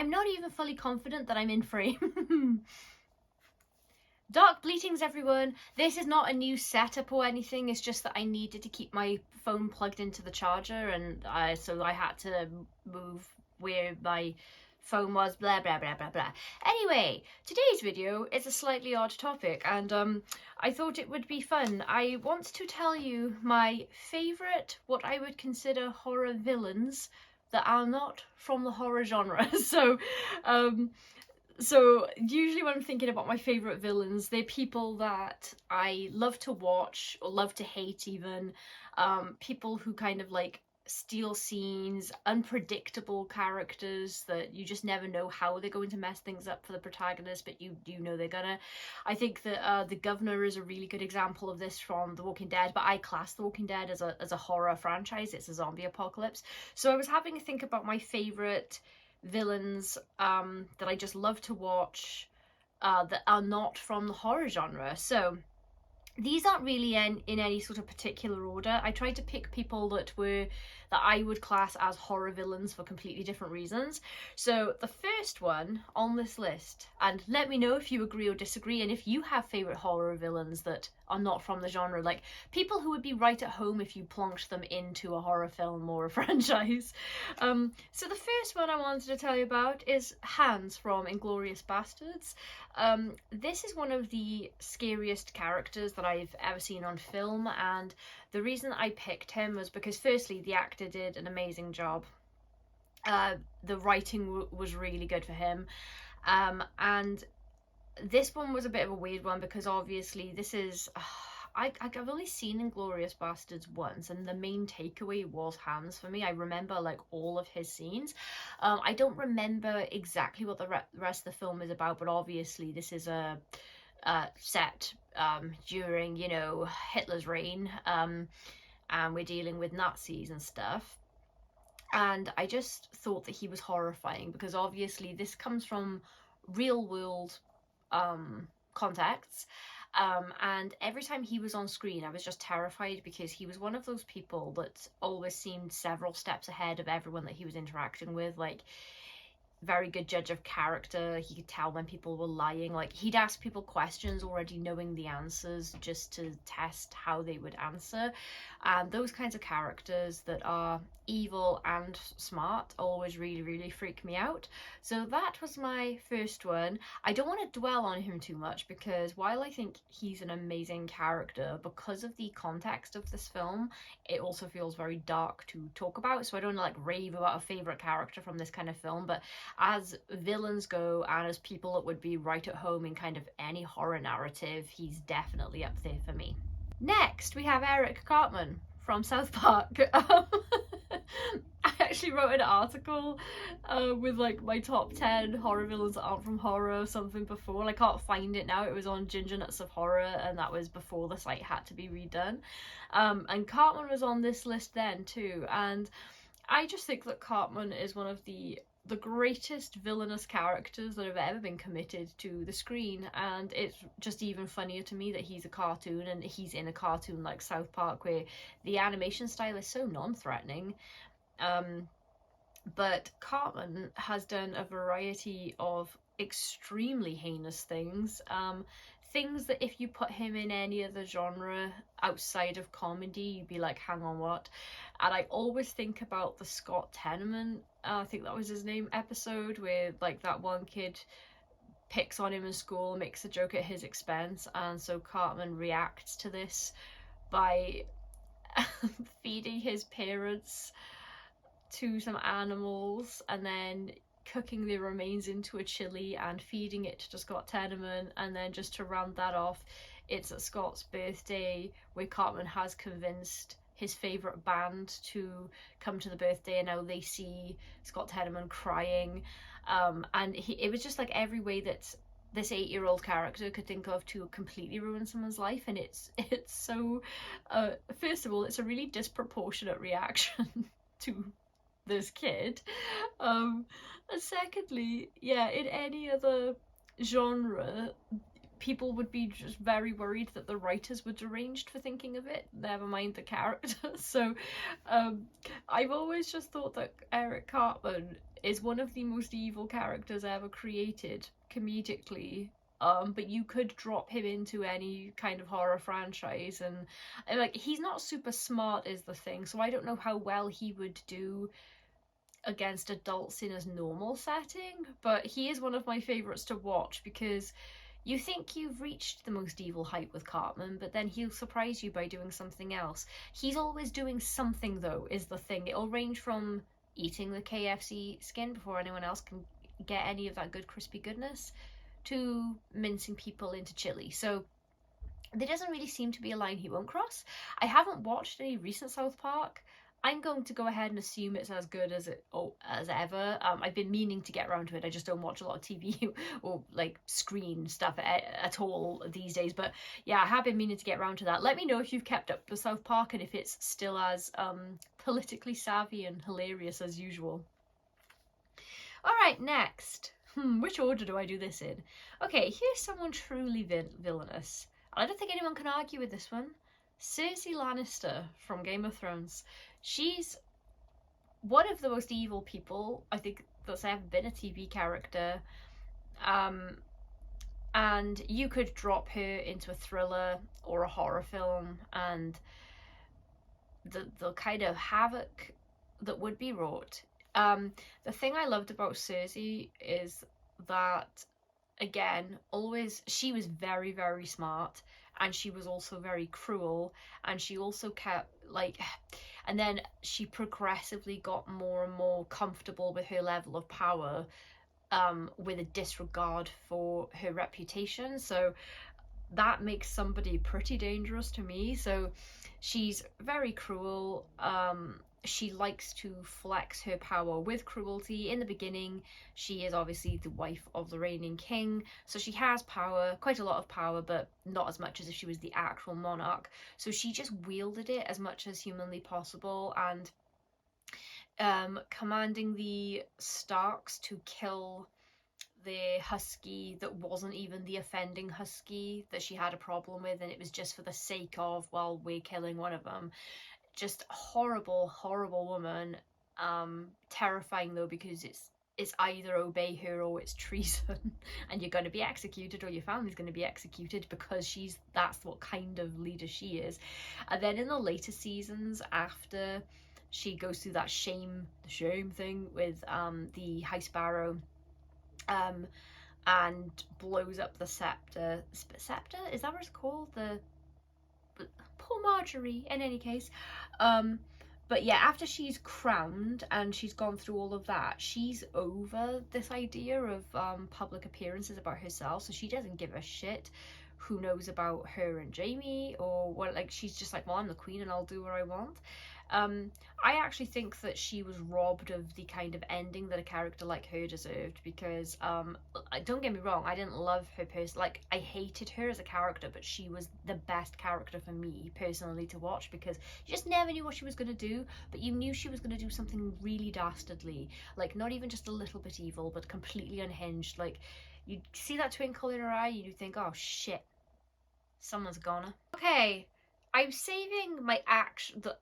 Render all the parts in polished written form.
I'm not even fully confident that I'm in frame. Dark bleatings, everyone. This is not a new setup or anything. It's just that I needed to keep my phone plugged into the charger, and so I had to move where my phone was, blah blah blah blah blah. Anyway, today's video is a slightly odd topic, and I thought it would be fun. I want to tell you my favourite, what I would consider horror villains that are not from the horror genre. So usually when I'm thinking about my favourite villains, they're people that I love to watch or love to hate even. People who kind of like steal scenes, unpredictable characters that you just never know how they're going to mess things up for the protagonist, but you know they're gonna. I think that the Governor is a really good example of this from The Walking Dead, but I class The Walking Dead as a horror franchise. It's a zombie apocalypse. So I was having to think about my favourite villains that I just love to watch that are not from the horror genre. So these aren't really in any sort of particular order. I tried to pick people that I would class as horror villains for completely different reasons. So the first one on this list, and let me know if you agree or disagree, and if you have favourite horror villains that are not from the genre, like people who would be right at home if you plonked them into a horror film or a franchise. So the first one I wanted to tell you about is Hans from Inglourious Basterds. This is one of the scariest characters that I've ever seen on film, and the reason I picked him was because firstly the actor did an amazing job. The writing was really good for him, and this one was a bit of a weird one because obviously this is I've only seen Inglourious Basterds once, and the main takeaway was Hans for me. I remember like all of his scenes. I don't remember exactly what the rest of the film is about, but obviously this is a set during, you know, Hitler's reign, and we're dealing with Nazis and stuff. And I just thought that he was horrifying because obviously this comes from real world contexts. And every time he was on screen, I was just terrified because he was one of those people that always seemed several steps ahead of everyone that he was interacting with. Like, very good judge of character. He could tell when people were lying. Like, he'd ask people questions already knowing the answers just to test how they would answer. And those kinds of characters that are evil and smart always really freak me out. So that was my first one. I don't want to dwell on him too much because while I think he's an amazing character, because of the context of this film, it also feels very dark to talk about. So I don't like rave about a favorite character from this kind of film, but as villains go and as people that would be right at home in kind of any horror narrative, he's definitely up there for me. Next, we have Eric Cartman from South Park. I actually wrote an article with like my top 10 horror villains that aren't from horror or something before. I can't find it now. It was on Ginger Nuts of Horror, and that was before the site had to be redone. And Cartman was on this list then too. And I just think that Cartman is one of the greatest villainous characters that have ever been committed to the screen, and it's just even funnier to me that he's a cartoon and he's in a cartoon like South Park where the animation style is so non-threatening. But Cartman has done a variety of extremely heinous things, things that if you put him in any other genre outside of comedy, you'd be like, hang on, what? And I always think about the Scott Tenorman, I think that was his name, episode where like that one kid picks on him in school, makes a joke at his expense, and so Cartman reacts to this by feeding his parents to some animals and then cooking the remains into a chili and feeding it to Scott Tenorman. And then just to round that off, it's at Scott's birthday where Cartman has convinced his favourite band to come to the birthday, and now they see Scott Tenorman crying, and it was just like every way that this 8-year-old character could think of to completely ruin someone's life. And it's so first of all, it's a really disproportionate reaction to this kid, and secondly, yeah, in any other genre people would be just very worried that the writers were deranged for thinking of it, never mind the character. So I've always just thought that Eric Cartman is one of the most evil characters ever created comedically. But you could drop him into any kind of horror franchise, and like, he's not super smart is the thing, so I don't know how well he would do against adults in his normal setting, but he is one of my favourites to watch because you think you've reached the most evil height with Cartman, but then he'll surprise you by doing something else. He's always doing something, though, is the thing. It'll range from eating the KFC skin before anyone else can get any of that good crispy goodness to mincing people into chili. So there doesn't really seem to be a line he won't cross. I haven't watched any recent South Park. I'm going to go ahead and assume it's as good as as ever. I've been meaning to get around to it. I just don't watch a lot of TV or like screen stuff at all these days. But yeah, I have been meaning to get around to that. Let me know if you've kept up with South Park and if it's still as politically savvy and hilarious as usual. All right, next. Which order do I do this in? Okay, here's someone truly villainous. I don't think anyone can argue with this one. Cersei Lannister from Game of Thrones. She's one of the most evil people I think that's ever been a TV character. And you could drop her into a thriller or a horror film, and the kind of havoc that would be wrought. The thing I loved about Cersei is that, again, always she was very, very smart, and she was also very cruel, and she also kept like, and then she progressively got more and more comfortable with her level of power, with a disregard for her reputation. So that makes somebody pretty dangerous to me. So she's very cruel. She likes to flex her power with cruelty. In the beginning, she is obviously the wife of the reigning king, so she has power, quite a lot of power, but not as much as if she was the actual monarch. So she just wielded it as much as humanly possible, and commanding the Starks to kill the husky that wasn't even the offending husky that she had a problem with, and it was just for the sake of, well, we're killing one of them. Just horrible, horrible woman. Terrifying though, because it's either obey her or it's treason, and you're going to be executed, or your family's going to be executed, because that's what kind of leader she is. And then in the later seasons, after she goes through that shame thing with the High Sparrow, and blows up the scepter. Scepter? Is that what it's called? The poor Marjorie, in any case. But yeah, after she's crowned and she's gone through all of that, she's over this idea of public appearances about herself, so she doesn't give a shit who knows about her and Jamie or what. Like, she's just like, well, I'm the queen and I'll do what I want. I actually think that she was robbed of the kind of ending that a character like her deserved, because don't get me wrong, I didn't love her like, I hated her as a character, but she was the best character for me personally to watch, because you just never knew what she was going to do, but you knew she was going to do something really dastardly, like not even just a little bit evil, but completely unhinged. Like, you'd see that twinkle in her eye, you'd think, oh shit, someone's gonna. Okay, I'm saving my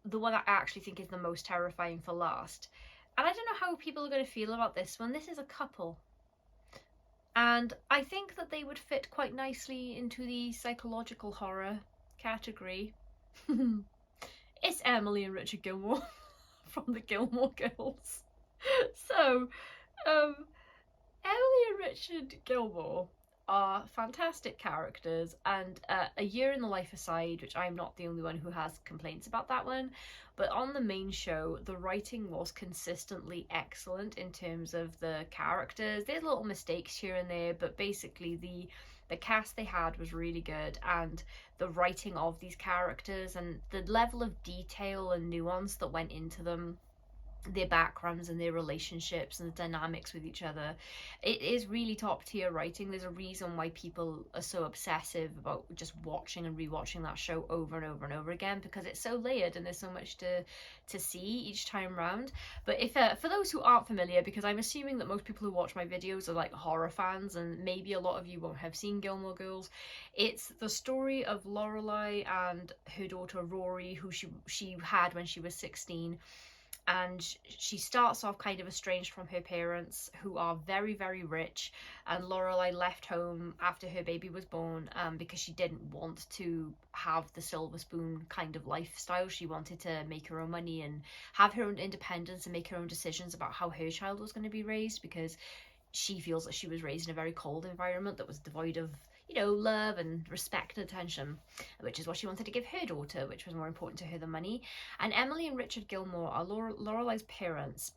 the one I actually think is the most terrifying for last. And I don't know how people are going to feel about this one. This is a couple. And I think that they would fit quite nicely into the psychological horror category. It's Emily and Richard Gilmore from the Gilmore Girls. So, Emily and Richard Gilmore are fantastic characters, and A Year in the Life aside, which I'm not the only one who has complaints about that one, but on the main show, the writing was consistently excellent in terms of the characters. There's little mistakes here and there, but basically the cast they had was really good, and the writing of these characters and the level of detail and nuance that went into them, their backgrounds and their relationships and the dynamics with each other, it is really top tier writing. There's a reason why people are so obsessive about just watching and rewatching that show over and over and over again, because it's so layered and there's so much to see each time round. But if for those who aren't familiar, because I'm assuming that most people who watch my videos are like horror fans, and maybe a lot of you won't have seen Gilmore Girls, it's the story of Lorelai and her daughter Rory, who she had when she was 16. and she starts off kind of estranged from her parents, who are very, very rich. And Lorelai left home after her baby was born, because she didn't want to have the silver spoon kind of lifestyle. She wanted to make her own money and have her own independence and make her own decisions about how her child was going to be raised, because she feels that she was raised in a very cold environment that was devoid of, love and respect and attention, which is what she wanted to give her daughter, which was more important to her than money. And Emily and Richard Gilmore are Lorelai's parents,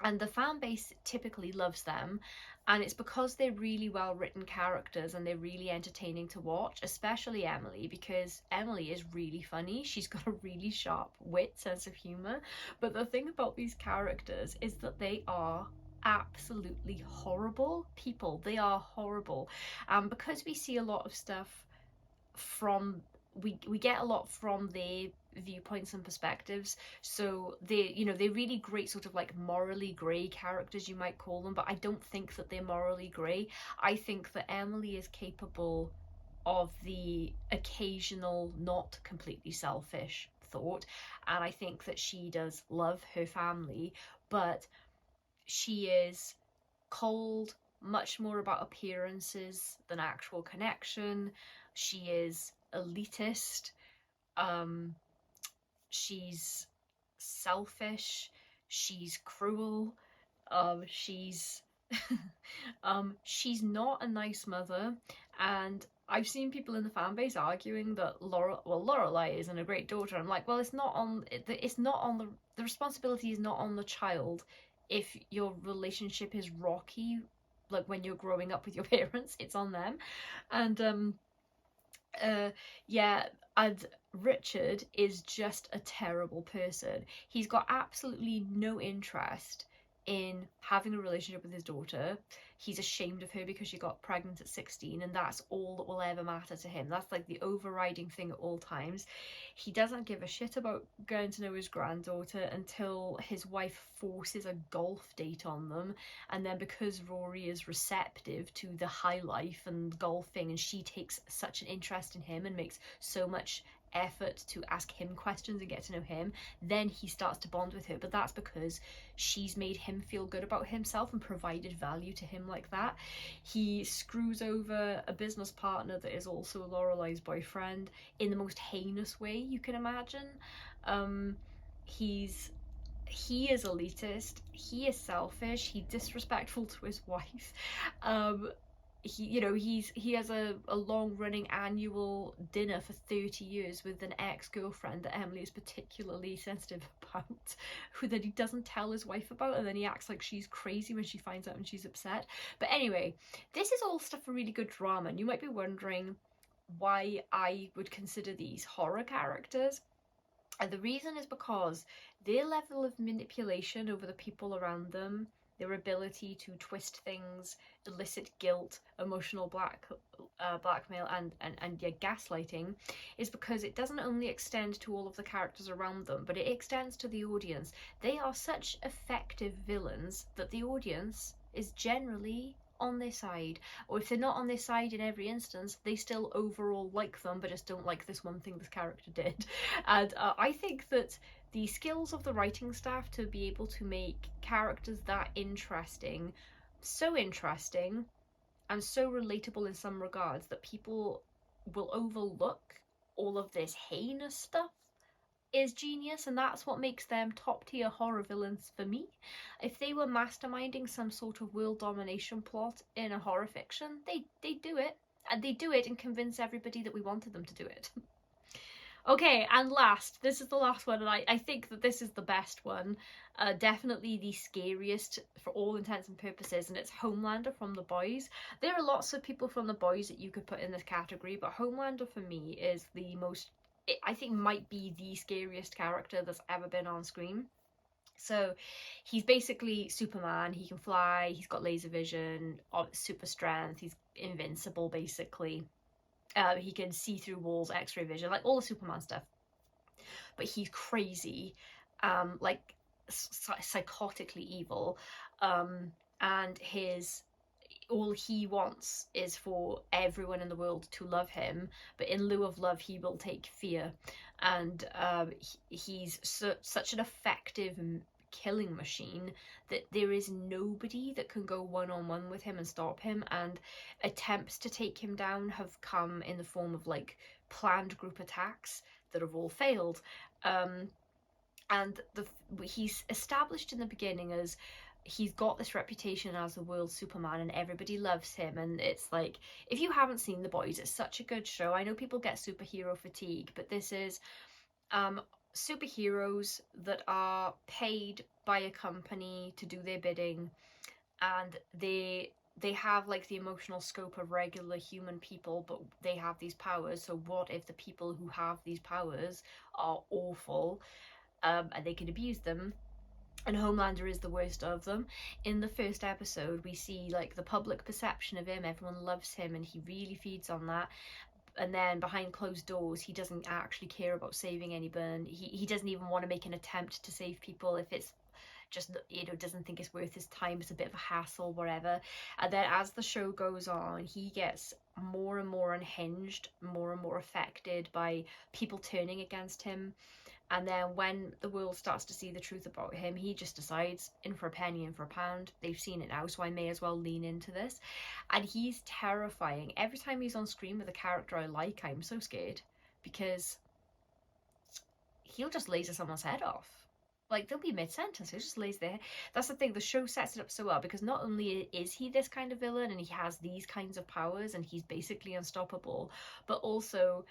and the fan base typically loves them. And it's because they're really well written characters and they're really entertaining to watch, especially Emily, because Emily is really funny. She's got a really sharp wit, sense of humor. But the thing about these characters is that they are absolutely horrible people. They are horrible. Because we see a lot of stuff from, we get a lot from their viewpoints and perspectives, so they're really great, sort of like morally grey characters, you might call them, but I don't think that they're morally grey. I think that Emily is capable of the occasional not completely selfish thought, and I think that she does love her family, but she is cold, much more about appearances than actual connection. She is elitist. Um, she's selfish. She's cruel. She's she's not a nice mother, and I've seen people in the fan base arguing that Lorelai isn't a great daughter. I'm like, well, it's not on the responsibility is not on the child if your relationship is rocky, like when you're growing up with your parents, it's on them. And uh yeah, and Richard is just a terrible person. He's got absolutely no interest in having a relationship with his daughter. He's ashamed of her because she got pregnant at 16, and that's all that will ever matter to him. That's like the overriding thing at all times. He doesn't give a shit about getting to know his granddaughter until his wife forces a golf date on them, and then because Rory is receptive to the high life and golfing, and she takes such an interest in him and makes so much effort to ask him questions and get to know him, then he starts to bond with her. But that's because she's made him feel good about himself and provided value to him like that. He screws over a business partner that is also Lorelai's boyfriend in the most heinous way you can imagine. Um, he's he is elitist, he is selfish, he's disrespectful to his wife. um he has a long running annual dinner for 30 years with an ex-girlfriend that Emily is particularly sensitive about, who then he doesn't tell his wife about, and then he acts like she's crazy when she finds out and she's upset. But anyway, this is all stuff for really good drama, and you might be wondering why I would consider these horror characters. And the reason is because their level of manipulation over the people around them, their ability to twist things, elicit guilt, emotional blackmail, and yeah, gaslighting, is because it doesn't only extend to all of the characters around them, but it extends to the audience. They are such effective villains that the audience is generally on their side, or if they're not on their side in every instance, they still overall like them, but just don't like this one thing this character did. And I think that the skills of the writing staff to be able to make characters that interesting, so interesting, and so relatable in some regards that people will overlook all of this heinous stuff is genius, and that's what makes them top tier horror villains for me. If they were masterminding some sort of world domination plot in a horror fiction, they do it, and they do it and convince everybody that we wanted them to do it. Okay, and last, this is the last one, and I think that this is the best one. Definitely the scariest for all intents and purposes, and it's Homelander from The Boys. There are lots of people from The Boys that you could put in this category, but Homelander for me is the most, I think might be the scariest character that's ever been on screen. So he's basically Superman. He can fly, he's got laser vision, super strength, he's invincible basically. He can see through walls, x-ray vision, like all the Superman stuff. But he's crazy, psychotically evil. And all he wants is for everyone in the world to love him, but in lieu of love he will take fear. And he's such an effective killing machine that there is nobody that can go one-on-one with him and stop him, and attempts to take him down have come in the form of like planned group attacks that have all failed. And he's established in the beginning as he's got this reputation as the world Superman and everybody loves him. And it's like, if you haven't seen The Boys, it's such a good show. I know people get superhero fatigue, but this is superheroes that are paid by a company to do their bidding, and they have like the emotional scope of regular human people, but they have these powers. So what if the people who have these powers are awful, and they can abuse them? And Homelander is the worst of them. In the first episode, we see like the public perception of him. Everyone loves him and he really feeds on that. And then behind closed doors, he doesn't actually care about saving anyone. He doesn't even want to make an attempt to save people if it's just, you know, doesn't think it's worth his time, it's a bit of a hassle, whatever. And then as the show goes on, he gets more and more unhinged, more and more affected by people turning against him. And then when the world starts to see the truth about him, he just decides, in for a penny, in for a pound. They've seen it now, so I may as well lean into this. And he's terrifying. Every time he's on screen with a character I like, I'm so scared, because he'll just laser someone's head off. Like, they'll be mid-sentence, he'll just laser their head. That's the thing, the show sets it up so well, because not only is he this kind of villain and he has these kinds of powers and he's basically unstoppable, but also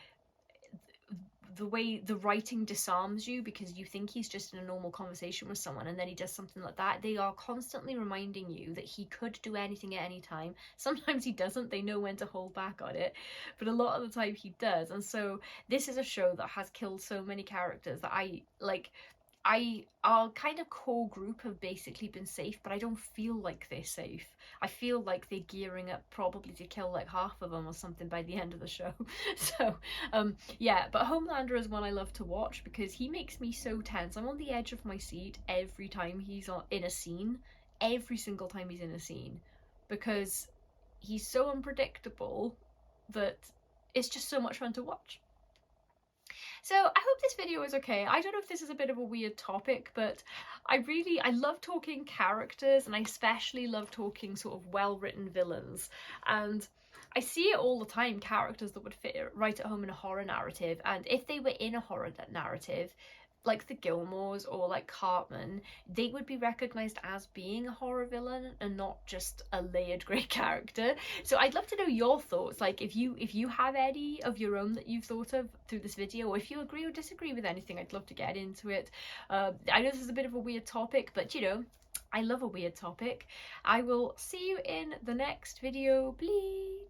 the way the writing disarms you, because you think he's just in a normal conversation with someone and then he does something like that. They are constantly reminding you that he could do anything at any time. Sometimes he doesn't, they know when to hold back on it, but a lot of the time he does. And so this is a show that has killed so many characters that our kind of core group have basically been safe, but I don't feel like they're safe. I feel like they're gearing up probably to kill like half of them or something by the end of the show. So yeah, but Homelander is one I love to watch because he makes me so tense. I'm on the edge of my seat every time he's in a scene, every single time he's in a scene, because he's so unpredictable that it's just so much fun to watch. So I hope this video is okay. I don't know if this is a bit of a weird topic, but I love talking characters, and I especially love talking sort of well-written villains. And I see it all the time, characters that would fit right at home in a horror narrative. And if they were in a horror narrative, like the Gilmores or like Cartman, they would be recognised as being a horror villain and not just a layered grey character. So I'd love to know your thoughts, like if you have any of your own that you've thought of through this video, or if you agree or disagree with anything, I'd love to get into it. I know this is a bit of a weird topic, but you know, I love a weird topic. I will see you in the next video, please.